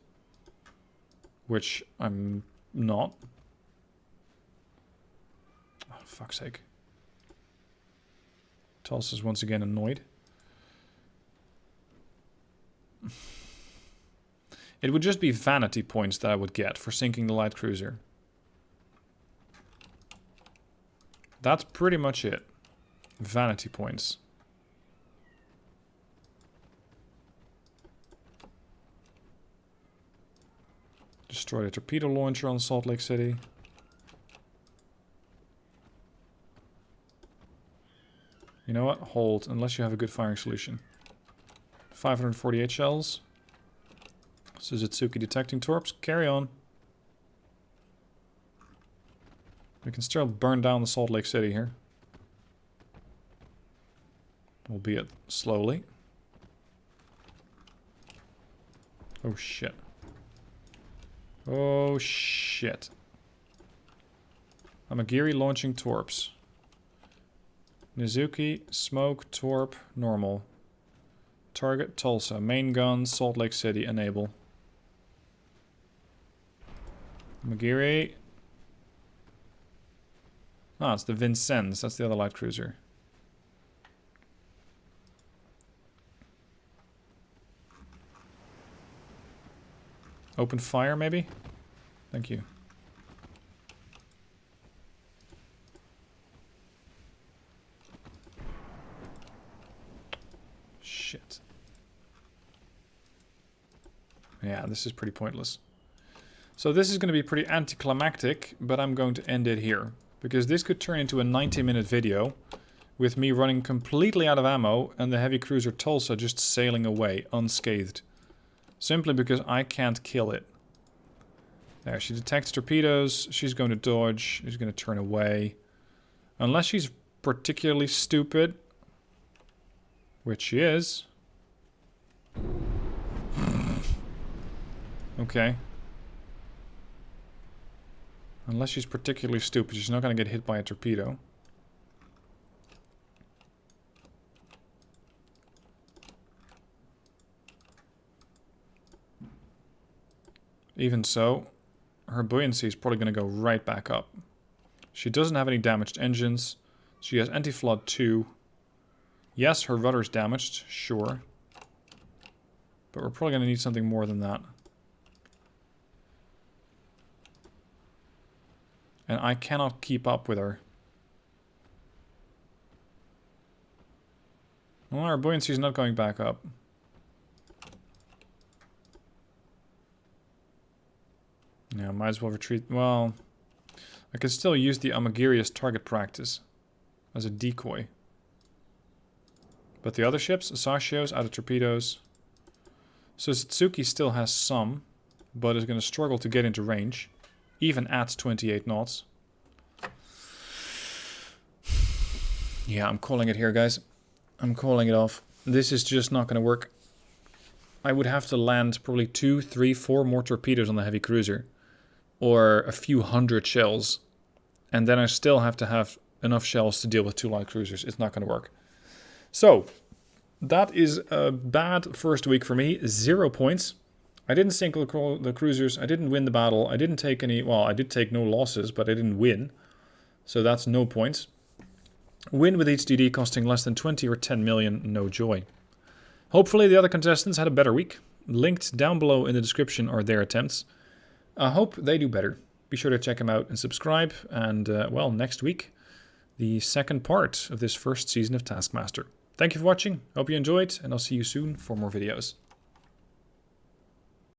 S1: which I'm not. Oh, fuck's sake. Tulsa's once again annoyed. It would just be vanity points that I would get for sinking the light cruiser. That's pretty much it. Vanity points. Destroy the torpedo launcher on Salt Lake City. You know what? Hold, unless you have a good firing solution. 548 shells. Suzuki detecting torps. Carry on. We can still burn down the Salt Lake City here. Albeit slowly. Oh shit. Oh shit. Amagiri launching torps. Nizuki, smoke, torp, normal. Target Tulsa. Main gun, Salt Lake City, enable. Magiri. Ah, it's the Vincennes. That's the other light cruiser. Open fire, maybe? Thank you. Shit. Yeah, this is pretty pointless. So this is going to be pretty anticlimactic, but I'm going to end it here. Because this could turn into a 90-minute video with me running completely out of ammo and the heavy cruiser Tulsa just sailing away unscathed. Simply because I can't kill it. There, she detects torpedoes. She's going to dodge. She's going to turn away. Unless she's particularly stupid. Which she is. Okay. Unless she's particularly stupid, she's not going to get hit by a torpedo. Even so, her buoyancy is probably going to go right back up. She doesn't have any damaged engines. She has anti-flood 2. Yes, her rudder's damaged, sure. But we're probably going to need something more than that. And I cannot keep up with her. Well, our buoyancy is not going back up. Yeah, might as well retreat. Well, I could still use the Amagiri as target practice. As a decoy. But the other ships, Sashios out of torpedoes. So Suzuki still has some, but is going to struggle to get into range. even at 28 knots. Yeah, I'm calling it here, guys. I'm calling it off. This is just not going to work. I would have to land probably 2, 3, 4 more torpedoes on the heavy cruiser. Or a few hundred shells. And then I still have to have enough shells to deal with 2 light cruisers. It's not going to work. So, that is a bad first week for me. 0 points. I didn't sink the cruisers. I didn't win the battle. I didn't take any... Well, I did take no losses, but I didn't win. So that's no points. Win with each DD costing less than 20 or 10 million. No joy. Hopefully the other contestants had a better week. Linked down below in the description are their attempts. I hope they do better. Be sure to check them out and subscribe. And, well, next week, the second part of this first season of Taskmaster. Thank you for watching. Hope you enjoyed, and I'll see you soon for more videos.